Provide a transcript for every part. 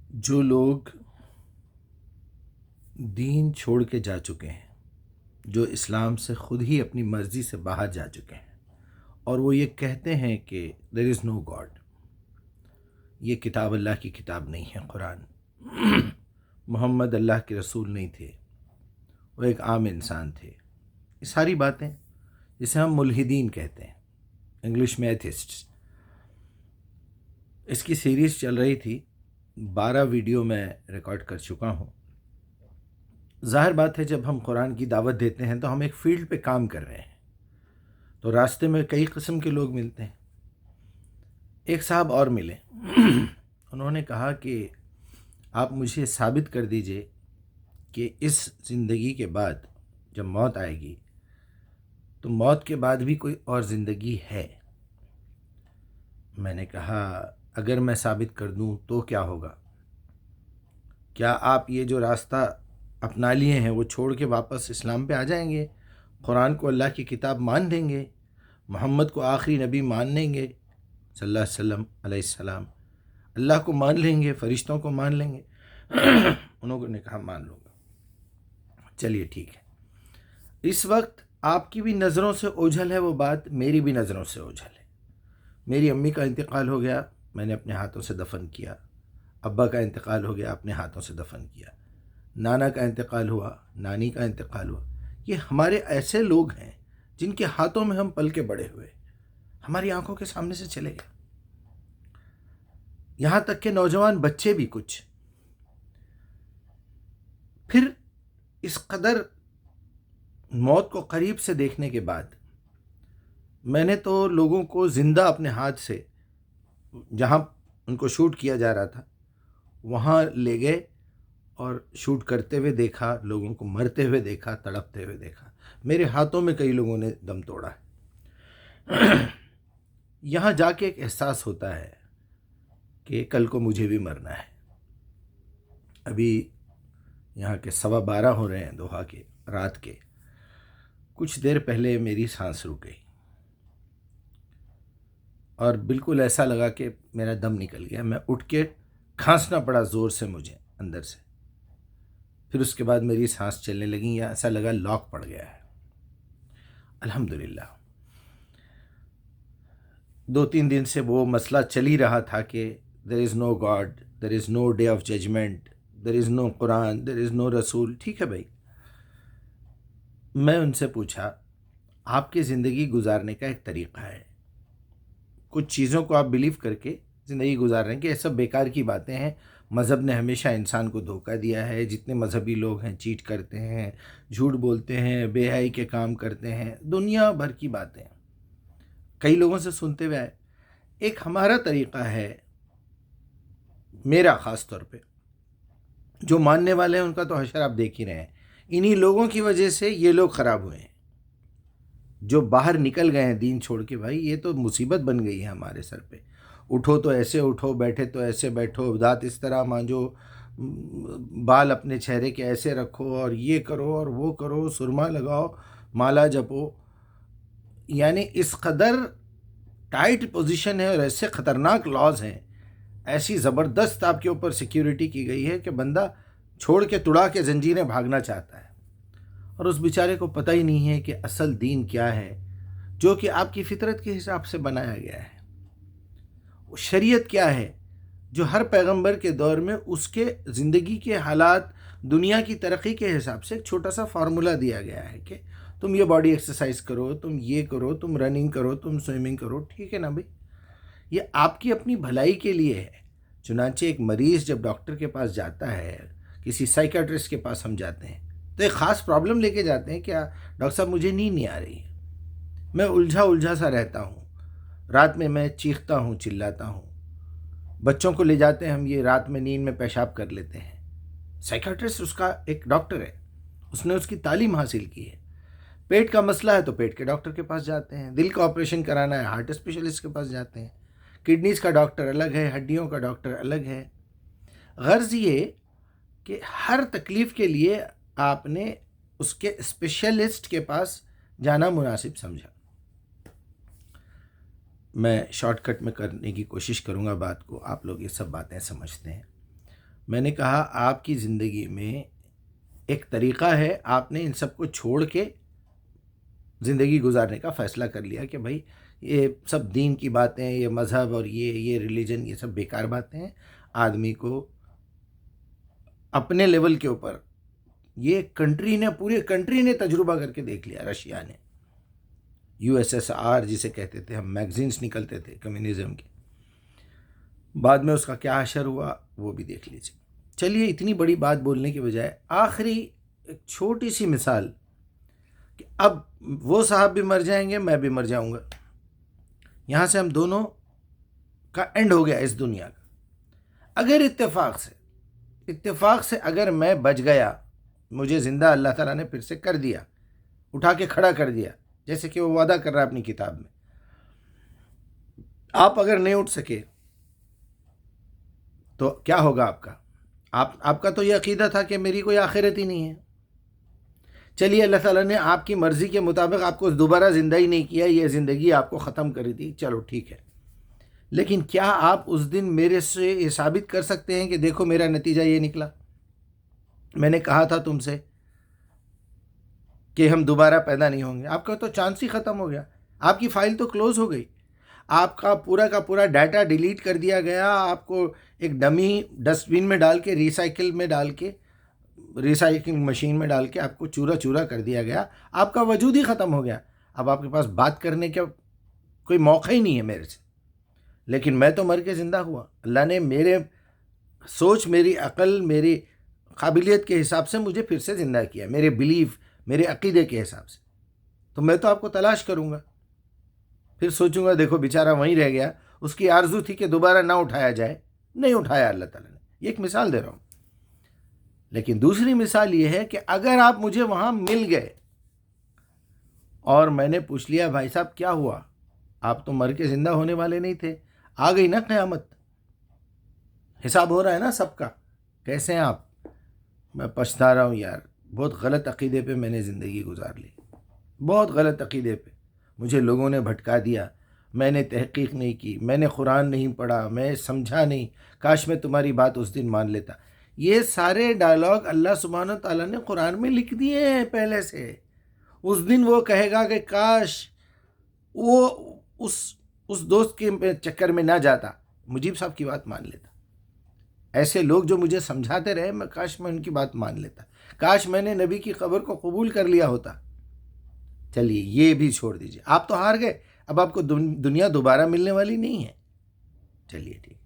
جو لوگ دین چھوڑ کے جا چکے ہیں، جو اسلام سے خود ہی اپنی مرضی سے باہر جا چکے ہیں، اور وہ یہ کہتے ہیں کہ دیر از نو گاڈ، یہ کتاب اللہ کی کتاب نہیں ہے، قرآن محمد اللہ کے رسول نہیں تھے، وہ ایک عام انسان تھے، یہ ساری باتیں جسے ہم ملحدین کہتے ہیں، انگلش میں ایتھسٹس. اس کی سیریز چل رہی تھی، 12 ویڈیو میں ریکارڈ کر چکا ہوں. ظاہر بات ہے جب ہم قرآن کی دعوت دیتے ہیں تو ہم ایک فیلڈ پہ کام کر رہے ہیں، تو راستے میں کئی قسم کے لوگ ملتے ہیں. ایک صاحب اور ملے، انہوں نے کہا کہ آپ مجھے ثابت کر دیجئے کہ اس زندگی کے بعد جب موت آئے گی تو موت کے بعد بھی کوئی اور زندگی ہے. میں نے کہا اگر میں ثابت کر دوں تو کیا ہوگا؟ کیا آپ یہ جو راستہ اپنا لیے ہیں وہ چھوڑ کے واپس اسلام پہ آ جائیں گے، قرآن کو اللہ کی کتاب مان لیں گے، محمد کو آخری نبی مان لیں گے صلی اللہ علیہ السلام، اللہ کو مان لیں گے، فرشتوں کو مان لیں گے؟ انہوں نے کہا مان لوں گا. چلیے ٹھیک ہے. اس وقت آپ کی بھی نظروں سے اوجھل ہے وہ بات، میری بھی نظروں سے اوجھل ہے. میری امی کا انتقال ہو گیا، میں نے اپنے ہاتھوں سے دفن کیا. ابا کا انتقال ہو گیا، اپنے ہاتھوں سے دفن کیا. نانا کا انتقال ہوا، نانی کا انتقال ہوا. یہ ہمارے ایسے لوگ ہیں جن کے ہاتھوں میں ہم پل کے بڑے ہوئے، ہماری آنکھوں کے سامنے سے چلے گئے. یہاں تک کہ نوجوان بچے بھی کچھ. پھر اس قدر موت کو قریب سے دیکھنے کے بعد میں نے تو لوگوں کو زندہ اپنے ہاتھ سے، جہاں ان کو شوٹ کیا جا رہا تھا وہاں لے گئے اور شوٹ کرتے ہوئے دیکھا، لوگوں کو مرتے ہوئے دیکھا، تڑپتے ہوئے دیکھا. میرے ہاتھوں میں کئی لوگوں نے دم توڑا ہے. یہاں جا کے ایک احساس ہوتا ہے کہ کل کو مجھے بھی مرنا ہے. ابھی یہاں کے 12:15 ہو رہے ہیں دوحہ کے رات کے. کچھ دیر پہلے میری سانس رک گئی اور بالکل ایسا لگا کہ میرا دم نکل گیا. میں اٹھ کے کھانسنا پڑا زور سے مجھے اندر سے. پھر اس کے بعد میری سانس چلنے لگی، یا ایسا لگا لاک پڑ گیا ہے. الحمدللہ 2-3 دن سے وہ مسئلہ چل ہی رہا تھا کہ there is no God, there is no day of judgement, there is no Quran, there is no rasool. ٹھیک ہے بھائی. میں ان سے پوچھا آپ کی زندگی گزارنے کا ایک طریقہ ہے، کچھ چیزوں کو آپ بلیو کر کے زندگی گزار رہے ہیں کہ یہ سب بیکار کی باتیں ہیں، مذہب نے ہمیشہ انسان کو دھوکہ دیا ہے، جتنے مذہبی لوگ ہیں چیٹ کرتے ہیں، جھوٹ بولتے ہیں، بے حیائی کے کام کرتے ہیں، دنیا بھر کی باتیں کئی لوگوں سے سنتے ہوئے آئے. ایک ہمارا طریقہ ہے، میرا خاص طور پہ، جو ماننے والے ہیں ان کا تو حشر آپ دیکھ ہی رہے ہیں. انہی لوگوں کی وجہ سے یہ لوگ خراب ہوئے ہیں جو باہر نکل گئے ہیں دین چھوڑ کے. بھائی یہ تو مصیبت بن گئی ہے ہمارے سر پہ. اٹھو تو ایسے اٹھو، بیٹھے تو ایسے بیٹھو، دانت اس طرح مانجو، بال اپنے چہرے کے ایسے رکھو، اور یہ کرو اور وہ کرو، سرما لگاؤ، مالا جپو. یعنی اس قدر ٹائٹ پوزیشن ہے اور ایسے خطرناک لاز ہیں، ایسی زبردست آپ کے اوپر سیکیورٹی کی گئی ہے کہ بندہ چھوڑ کے تڑا کے زنجیریں بھاگنا چاہتا ہے. اور اس بیچارے کو پتہ ہی نہیں ہے کہ اصل دین کیا ہے، جو کہ آپ کی فطرت کے حساب سے بنایا گیا ہے. شریعت کیا ہے جو ہر پیغمبر کے دور میں اس کے زندگی کے حالات، دنیا کی ترقی کے حساب سے ایک چھوٹا سا فارمولا دیا گیا ہے کہ تم یہ باڈی ایکسرسائز کرو، تم یہ کرو، تم رننگ کرو، تم سوئمنگ کرو. ٹھیک ہے نا بھائی، یہ آپ کی اپنی بھلائی کے لیے ہے. چنانچہ ایک مریض جب ڈاکٹر کے پاس جاتا ہے، کسی سائیکیٹرسٹ کے پاس ہم جاتے ہیں تو ایک خاص پرابلم لے کے جاتے ہیں. کیا ڈاکٹر صاحب مجھے نیند نہیں آ رہی ہے، میں الجھا سا رہتا ہوں، رات میں چیختا ہوں، چلاتا ہوں. بچوں کو لے جاتے ہیں ہم، یہ رات میں نیند میں پیشاب کر لیتے ہیں. سائیکیٹرسٹ اس کا ایک ڈاکٹر ہے، اس نے اس کی تعلیم حاصل کی ہے. پیٹ کا مسئلہ ہے تو پیٹ کے ڈاکٹر کے پاس جاتے ہیں، دل کا آپریشن کرانا ہے ہارٹ اسپیشلسٹ کے پاس جاتے ہیں. کڈنیز کا ڈاکٹر الگ ہے، ہڈیوں کا ڈاکٹر الگ ہے. غرض یہ کہ ہر تکلیف کے لیے آپ نے اس کے اسپیشلسٹ کے پاس جانا مناسب سمجھا. میں شارٹ کٹ میں کرنے کی کوشش کروں گا بات کو، آپ لوگ یہ سب باتیں سمجھتے ہیں. میں نے کہا آپ کی زندگی میں ایک طریقہ ہے، آپ نے ان سب کو چھوڑ کے زندگی گزارنے کا فیصلہ کر لیا کہ بھائی یہ سب دین کی باتیں، یہ مذہب اور یہ ریلیجن، یہ سب بیکار باتیں ہیں. آدمی کو اپنے لیول کے اوپر، یہ پورے کنٹری نے تجربہ کر کے دیکھ لیا. رشیا نے، USSR جسے کہتے تھے ہم، میگزینس نکلتے تھے کمیونزم کے، بعد میں اس کا کیا حشر ہوا وہ بھی دیکھ لیجیے. چلیے اتنی بڑی بات بولنے کے بجائے آخری ایک چھوٹی سی مثال کہ اب وہ صاحب بھی مر جائیں گے، میں بھی مر جاؤں گا، یہاں سے ہم دونوں کا اینڈ ہو گیا اس دنیا کا. اگر اتفاق سے اگر میں بچ گیا، مجھے زندہ اللہ تعالیٰ نے پھر سے کر دیا، اٹھا کے کھڑا کر دیا جیسے کہ وہ وعدہ کر رہا ہے اپنی کتاب میں. آپ اگر نہیں اٹھ سکے تو کیا ہوگا آپ کا؟ آپ کا تو یہ عقیدہ تھا کہ میری کوئی آخرت ہی نہیں ہے. چلیے اللہ تعالیٰ نے آپ کی مرضی کے مطابق آپ کو دوبارہ زندہ ہی نہیں کیا، یہ زندگی آپ کو ختم کری دی، چلو ٹھیک ہے. لیکن کیا آپ اس دن میرے سے یہ ثابت کر سکتے ہیں کہ دیکھو میرا نتیجہ یہ نکلا، میں نے کہا تھا تم سے کہ ہم دوبارہ پیدا نہیں ہوں گے؟ آپ کا تو چانس ہی ختم ہو گیا، آپ کی فائل تو کلوز ہو گئی، آپ کا پورا ڈیٹا ڈیلیٹ کر دیا گیا، آپ کو ایک ڈمی ڈسٹ بین میں ڈال کے ریسائکلنگ مشین میں ڈال کے آپ کو چورا چورا کر دیا گیا، آپ کا وجود ہی ختم ہو گیا. اب آپ کے پاس بات کرنے کا کوئی موقع ہی نہیں ہے میرے سے. لیکن میں تو مر کے زندہ ہوا، اللہ نے میرے سوچ، میری عقل، میری قابلیت کے حساب سے مجھے پھر سے زندہ کیا، میرے بلیف، میرے عقیدے کے حساب سے. تو میں تو آپ کو تلاش کروں گا، پھر سوچوں گا دیکھو بیچارہ وہیں رہ گیا، اس کی آرزو تھی کہ دوبارہ نہ اٹھایا جائے، نہیں اٹھایا اللہ تعالیٰ نے. یہ ایک مثال دے رہا ہوں. لیکن دوسری مثال یہ ہے کہ اگر آپ مجھے وہاں مل گئے اور میں نے پوچھ لیا بھائی صاحب کیا ہوا، آپ تو مر کے زندہ ہونے والے نہیں تھے، آ گئی نا قیامت، حساب ہو رہا ہے نا سب کا، کیسے ہیں آپ؟ میں پچھتا رہا ہوں یار، بہت غلط عقیدے پہ میں نے زندگی گزار لی، بہت غلط عقیدے پہ مجھے لوگوں نے بھٹکا دیا، میں نے تحقیق نہیں کی، میں نے قرآن نہیں پڑھا، میں سمجھا نہیں، کاش میں تمہاری بات اس دن مان لیتا. یہ سارے ڈائلاگ اللہ سبحانہ تعالیٰ نے قرآن میں لکھ دیے ہیں پہلے سے. اس دن وہ کہے گا کہ کاش وہ اس دوست کے چکر میں نہ جاتا، مجیب صاحب کی بات مان لیتا. ایسے لوگ جو مجھے سمجھاتے رہے، کاش میں ان کی بات مان لیتا، کاش میں نے نبی کی خبر کو قبول کر لیا ہوتا. چلیے یہ بھی چھوڑ دیجیے، آپ تو ہار گئے، اب آپ کو دنیا دوبارہ ملنے والی نہیں ہے. چلیے ٹھیک،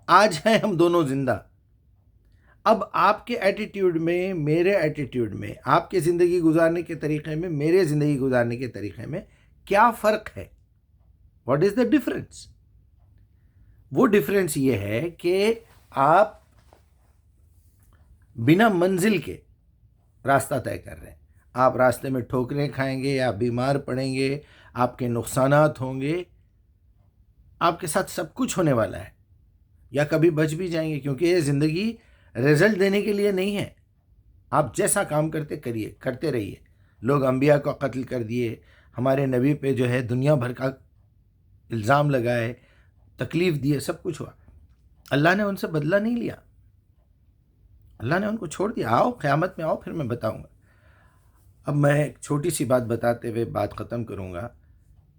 آج ہیں ہم دونوں زندہ. اب آپ کے ایٹیٹیوڈ میں، میرے ایٹیٹیوڈ میں، آپ کے زندگی گزارنے کے طریقے میں، میرے زندگی گزارنے کے طریقے میں کیا فرق ہے؟ What is the difference? وہ ڈفرینس یہ ہے کہ آپ بنا منزل کے راستہ طے کر رہے ہیں. آپ راستے میں ٹھوکریں کھائیں گے یا بیمار پڑیں گے، آپ کے نقصانات ہوں گے، آپ کے ساتھ سب کچھ ہونے والا ہے، یا کبھی بچ بھی جائیں گے، کیونکہ یہ زندگی رزلٹ دینے کے لیے نہیں ہے. آپ جیسا کام کرتے رہیے. لوگ انبیاء کو قتل کر دیے، ہمارے نبی پہ جو ہے دنیا بھر کا الزام لگائے، تکلیف دیے، سب کچھ ہوا. اللہ نے ان سے بدلہ نہیں لیا، اللہ نے ان کو چھوڑ دیا. آؤ قیامت میں آؤ، پھر میں بتاؤں گا. اب میں ایک چھوٹی سی بات بتاتے ہوئے بات ختم کروں گا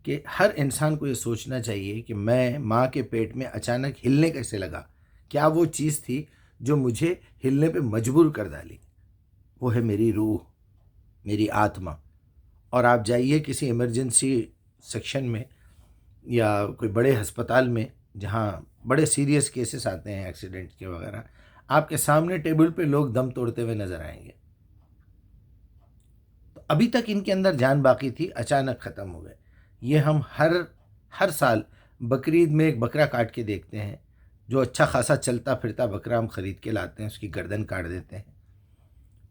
کہ ہر انسان کو یہ سوچنا چاہیے کہ میں ماں کے پیٹ میں اچانک ہلنے کیسے لگا، کیا وہ چیز تھی جو مجھے ہلنے پہ مجبور کر ڈالی؟ وہ ہے میری روح، میری آتما. اور آپ جائیے کسی ایمرجنسی سیکشن میں یا کوئی بڑے ہسپتال میں جہاں بڑے سیریس کیسز آتے ہیں ایکسیڈنٹ کے وغیرہ، آپ کے سامنے ٹیبل پہ لوگ دم توڑتے ہوئے نظر آئیں گے. تو ابھی تک ان کے اندر جان باقی تھی، اچانک ختم ہو گئے. یہ ہم ہر سال بقرعید میں ایک بکرا کاٹ کے دیکھتے ہیں، جو اچھا خاصا چلتا پھرتا بکرا ہم خرید کے لاتے ہیں، اس کی گردن کاٹ دیتے ہیں،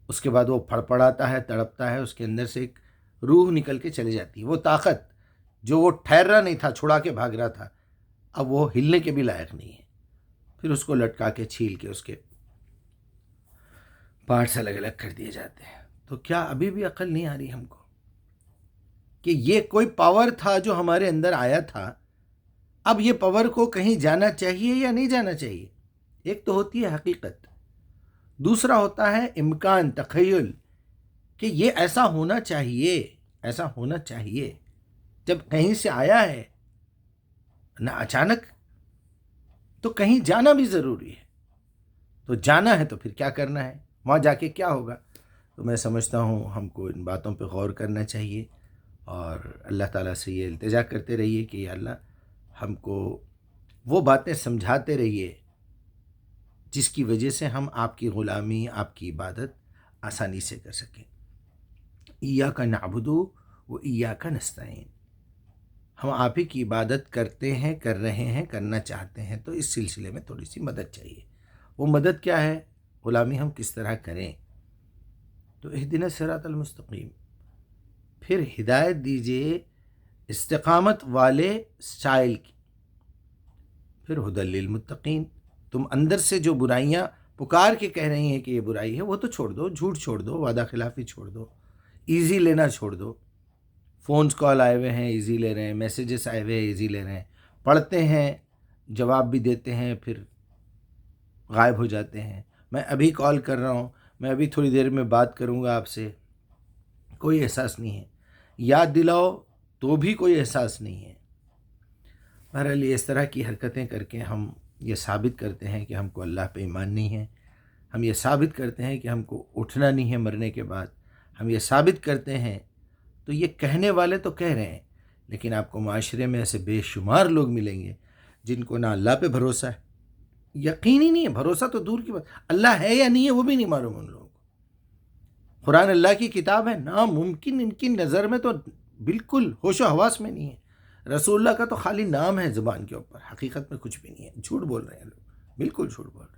اس کے بعد وہ پھڑپڑاتا ہے، تڑپتا ہے، اس کے اندر سے ایک روح نکل کے چلی جاتی ہے. وہ طاقت جو وہ ٹھہر رہا نہیں تھا، چھڑا کے بھاگ رہا تھا، اب وہ ہلنے کے بھی لائق نہیں ہے. پھر اس کو لٹکا کے چھیل کے اس کے پارٹس الگ الگ کر دیے جاتے ہیں. تو کیا ابھی بھی عقل نہیں آ رہی ہم کو کہ یہ کوئی پاور تھا جو ہمارے اندر آیا تھا، اب یہ پاور کو کہیں جانا چاہیے یا نہیں جانا چاہیے؟ ایک تو ہوتی ہے حقیقت، دوسرا ہوتا ہے امکان، تخیل، کہ یہ ایسا ہونا چاہیے، ایسا ہونا چاہیے. جب کہیں سے آیا ہے نہ اچانک، تو کہیں جانا بھی ضروری ہے. تو جانا ہے تو پھر کیا کرنا ہے، وہاں جا کے کیا ہوگا. تو میں سمجھتا ہوں ہم کو ان باتوں پہ غور کرنا چاہیے، اور اللہ تعالیٰ سے یہ التجا کرتے رہیے کہ یا اللہ ہم کو وہ باتیں سمجھاتے رہیے جس کی وجہ سے ہم آپ کی غلامی، آپ کی عبادت آسانی سے کر سکیں. ایاک نعبد و ایاک نستعین. ہم آپ ہی کی عبادت کرتے ہیں، کر رہے ہیں، کرنا چاہتے ہیں، تو اس سلسلے میں تھوڑی سی مدد چاہیے. وہ مدد کیا ہے؟ غلامی ہم کس طرح کریں. تو اہدنا الصراط المستقیم. پھر ہدایت دیجیے استقامت والے سٹائل کی. پھر ہدی للمتقین. تم اندر سے جو برائیاں پکار کے کہہ رہی ہیں کہ یہ برائی ہے، وہ تو چھوڑ دو، جھوٹ چھوڑ دو، وعدہ خلافی چھوڑ دو، ایزی لینا چھوڑ دو. فونز کال آئے ہوئے ہیں، ایزی لے رہے ہیں، میسیجز آئے ہوئے ہیں، ایزی لے رہے ہیں، پڑھتے ہیں، جواب بھی دیتے ہیں، پھر غائب ہو جاتے ہیں. میں ابھی کال کر رہا ہوں، میں ابھی تھوڑی دیر میں بات کروں گا آپ سے، کوئی احساس نہیں ہے. یاد دلاؤ تو بھی کوئی احساس نہیں ہے. بہرحال اس طرح کی حرکتیں کر کے ہم یہ ثابت کرتے ہیں کہ ہم کو اللہ پہ ایمان نہیں ہے. ہم یہ ثابت کرتے ہیں کہ ہم کو اٹھنا نہیں ہے مرنے کے بعد. ہم یہ ثابت کرتے ہیں. تو یہ کہنے والے تو کہہ رہے ہیں، لیکن آپ کو معاشرے میں ایسے بے شمار لوگ ملیں گے جن کو نہ اللہ پہ بھروسہ ہے، یقین ہی نہیں ہے. بھروسہ تو دور کی بات، اللہ ہے یا نہیں ہے وہ بھی نہیں معلوم ان لوگوں کو. قرآن اللہ کی کتاب ہے، ناممکن ان کی نظر میں تو بالکل ہوش و حواس میں نہیں ہے. رسول اللہ کا تو خالی نام ہے زبان کے اوپر، حقیقت میں کچھ بھی نہیں ہے. جھوٹ بول رہے ہیں لوگ، بالکل جھوٹ بول رہے ہیں.